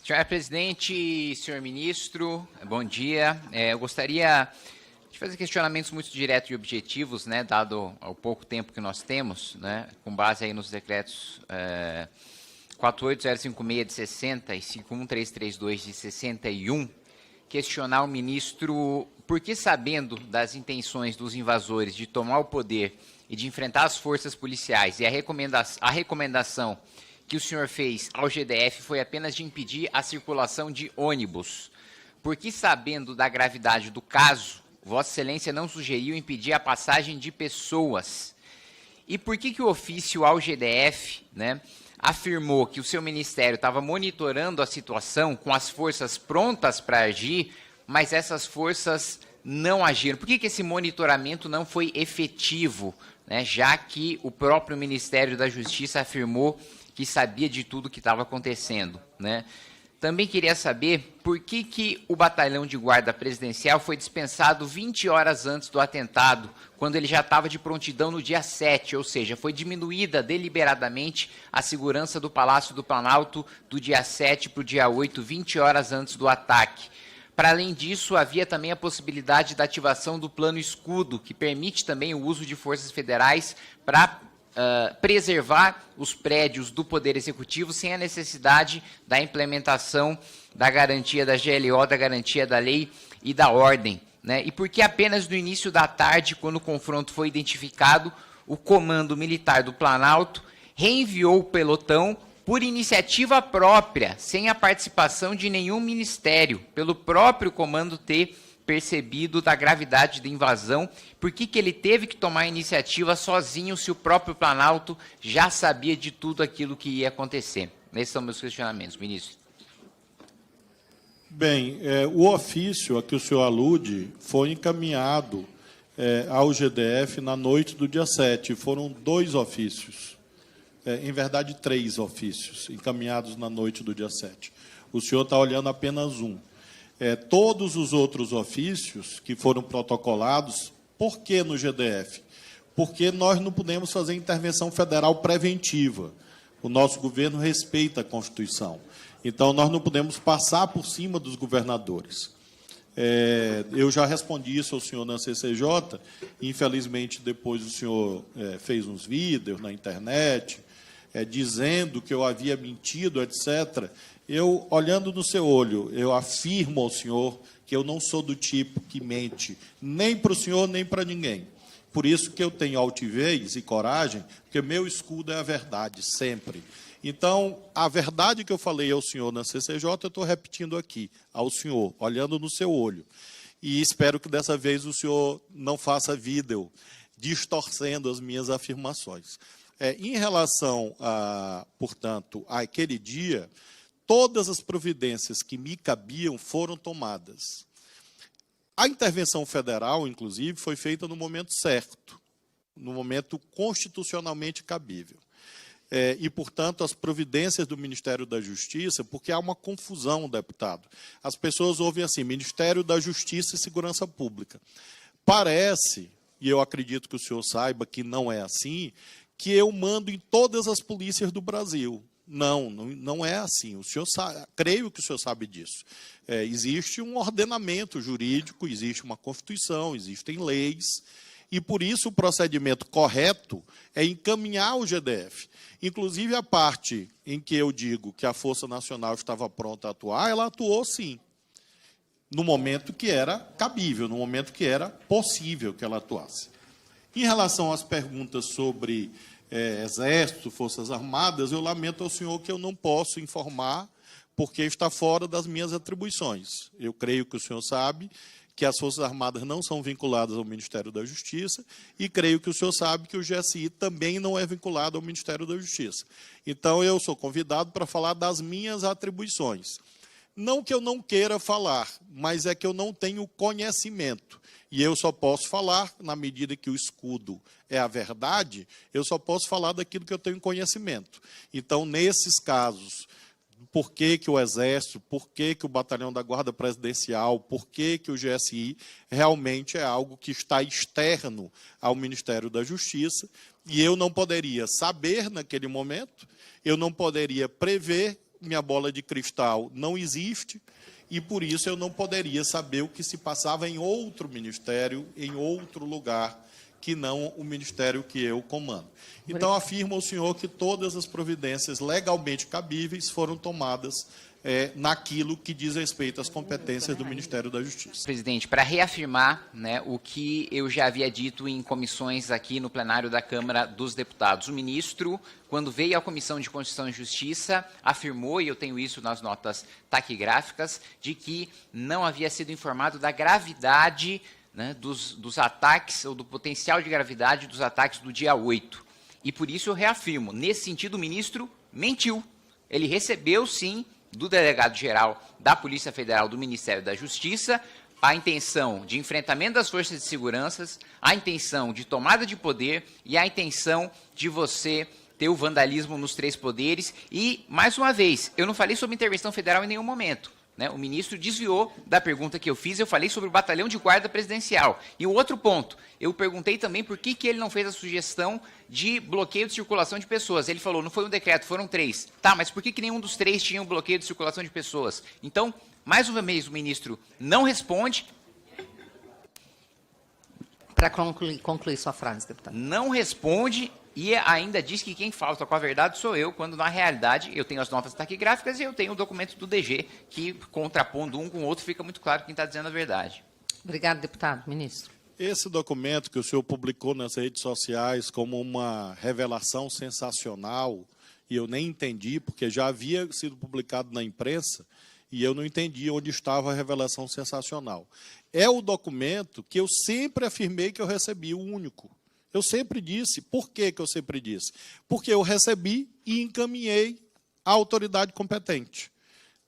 Senhor presidente, senhor ministro, bom dia. Eu gostaria de fazer questionamentos muito diretos e objetivos, né, dado o pouco tempo que nós temos, né, com base aí nos decretos 48056 de 60 e 51332 de 61, questionar o ministro por que, sabendo das intenções dos invasores de tomar o poder e de enfrentar as forças policiais, e a recomendação que o senhor fez ao GDF foi apenas de impedir a circulação de ônibus. Por que, sabendo da gravidade do caso, Vossa Excelência não sugeriu impedir a passagem de pessoas? E por que o ofício ao GDF, né, afirmou que o seu ministério estava monitorando a situação com as forças prontas para agir, mas essas forças não agiram? Por que esse monitoramento não foi efetivo, né, já que o próprio Ministério da Justiça afirmou que sabia de tudo que estava acontecendo, né? Também queria saber por que o batalhão de guarda presidencial foi dispensado 20 horas antes do atentado, quando ele já estava de prontidão no dia 7, ou seja, foi diminuída deliberadamente a segurança do Palácio do Planalto do dia 7 para o dia 8, 20 horas antes do ataque. Para além disso, havia também a possibilidade da ativação do Plano Escudo, que permite também o uso de forças federais para preservar os prédios do Poder Executivo sem a necessidade da implementação da garantia da GLO, da garantia da lei e da ordem, né? E porque apenas no início da tarde, quando o confronto foi identificado, o Comando Militar do Planalto reenviou o pelotão por iniciativa própria, sem a participação de nenhum ministério, pelo próprio comando ter percebido da gravidade da invasão? Por que ele teve que tomar a iniciativa sozinho, se o próprio Planalto já sabia de tudo aquilo que ia acontecer? Esses são meus questionamentos, ministro. Bem, o ofício a que o senhor alude foi encaminhado ao GDF na noite do dia 7. Foram 2 ofícios, em verdade 3 ofícios, encaminhados na noite do dia 7. O senhor está olhando apenas um. Todos os outros ofícios que foram protocolados, por que no GDF? Porque nós não podemos fazer intervenção federal preventiva. O nosso governo respeita a Constituição. Então, nós não podemos passar por cima dos governadores. Eu já respondi isso ao senhor na CCJ, infelizmente, depois o senhor fez uns vídeos na internet, dizendo que eu havia mentido, etc. Eu, olhando no seu olho, eu afirmo ao senhor que eu não sou do tipo que mente, nem para o senhor, nem para ninguém. Por isso que eu tenho altivez e coragem, porque meu escudo é a verdade, sempre. Então, a verdade que eu falei ao senhor na CCJ, eu estou repetindo aqui, ao senhor, olhando no seu olho. E espero que dessa vez o senhor não faça vídeo distorcendo as minhas afirmações. Em relação, portanto, àquele dia, todas as providências que me cabiam foram tomadas. A intervenção federal, inclusive, foi feita no momento certo, no momento constitucionalmente cabível. E, portanto, as providências do Ministério da Justiça, porque há uma confusão, deputado. As pessoas ouvem assim, Ministério da Justiça e Segurança Pública. Parece, e eu acredito que o senhor saiba que não é assim, que eu mando em todas as polícias do Brasil. Não é assim. O senhor sabe, creio que o senhor sabe disso. Existe um ordenamento jurídico, existe uma Constituição, existem leis, e, por isso, o procedimento correto é encaminhar o GDF. Inclusive, a parte em que eu digo que a Força Nacional estava pronta a atuar, ela atuou, sim, no momento que era cabível, no momento que era possível que ela atuasse. Em relação às perguntas sobre Exército, Forças Armadas, eu lamento ao senhor que eu não posso informar, porque está fora das minhas atribuições. Eu creio que o senhor sabe que as Forças Armadas não são vinculadas ao Ministério da Justiça, e creio que o senhor sabe que o GSI também não é vinculado ao Ministério da Justiça. Então, eu sou convidado para falar das minhas atribuições. Não que eu não queira falar, mas é que eu não tenho conhecimento. E eu só posso falar, na medida que o escudo é a verdade, eu só posso falar daquilo que eu tenho conhecimento. Então, nesses casos, por que o Exército, por que o Batalhão da Guarda Presidencial, por que o GSI, realmente é algo que está externo ao Ministério da Justiça, e eu não poderia saber naquele momento, eu não poderia prever minha bola de cristal não existe, e por isso eu não poderia saber o que se passava em outro ministério, em outro lugar, que não o ministério que eu comando. Então, afirma o senhor que todas as providências legalmente cabíveis foram tomadas naquilo que diz respeito às competências do Ministério da Justiça. Presidente, para reafirmar, né, o que eu já havia dito em comissões aqui no plenário da Câmara dos Deputados, o ministro, quando veio à Comissão de Constituição e Justiça, afirmou, e eu tenho isso nas notas taquigráficas, de que não havia sido informado da gravidade, né, dos ataques, ou do potencial de gravidade dos ataques do dia 8. E por isso eu reafirmo, nesse sentido o ministro mentiu. Ele recebeu, sim, do delegado-geral da Polícia Federal do Ministério da Justiça a intenção de enfrentamento das forças de segurança, a intenção de tomada de poder e a intenção de você ter o vandalismo nos 3 poderes. E, mais uma vez, eu não falei sobre intervenção federal em nenhum momento, né? O ministro desviou da pergunta que eu fiz, eu falei sobre o batalhão de guarda presidencial. E o outro ponto, eu perguntei também por que ele não fez a sugestão de bloqueio de circulação de pessoas. Ele falou, não foi um decreto, foram 3. Tá, mas por que nenhum dos 3 tinha um bloqueio de circulação de pessoas? Então, mais uma vez, o ministro não responde. Para concluir sua frase, deputado. Não responde e ainda diz que quem falta com a verdade sou eu, quando na realidade eu tenho as notas taquigráficas e eu tenho o documento do DG, que contrapondo um com o outro fica muito claro quem está dizendo a verdade. Obrigado, deputado. Ministro. Esse documento que o senhor publicou nas redes sociais como uma revelação sensacional, e eu nem entendi, porque já havia sido publicado na imprensa, e eu não entendi onde estava a revelação sensacional. É o documento que eu sempre afirmei que eu recebi, o único. Eu sempre disse. Por que eu sempre disse? Porque eu recebi e encaminhei à autoridade competente.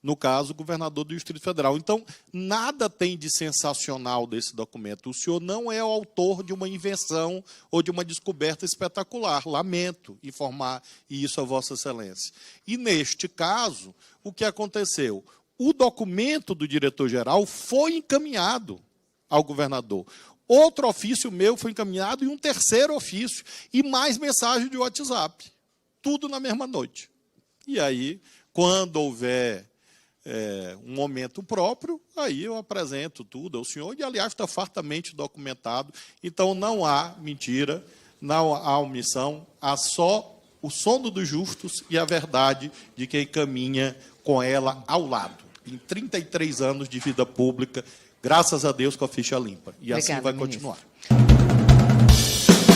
No caso, o governador do Distrito Federal. Então, nada tem de sensacional desse documento. O senhor não é o autor de uma invenção ou de uma descoberta espetacular. Lamento informar isso a Vossa Excelência. E, neste caso, o que aconteceu? O documento do diretor-geral foi encaminhado ao governador. Outro ofício meu foi encaminhado e um terceiro ofício. E mais mensagem de WhatsApp. Tudo na mesma noite. E aí, quando houver um momento próprio, aí eu apresento tudo ao senhor, e, aliás, está fartamente documentado. Então, não há mentira, não há omissão, há só o sono dos justos e a verdade de quem caminha com ela ao lado. Em 33 anos de vida pública, graças a Deus, com a ficha limpa. E assim vai continuar.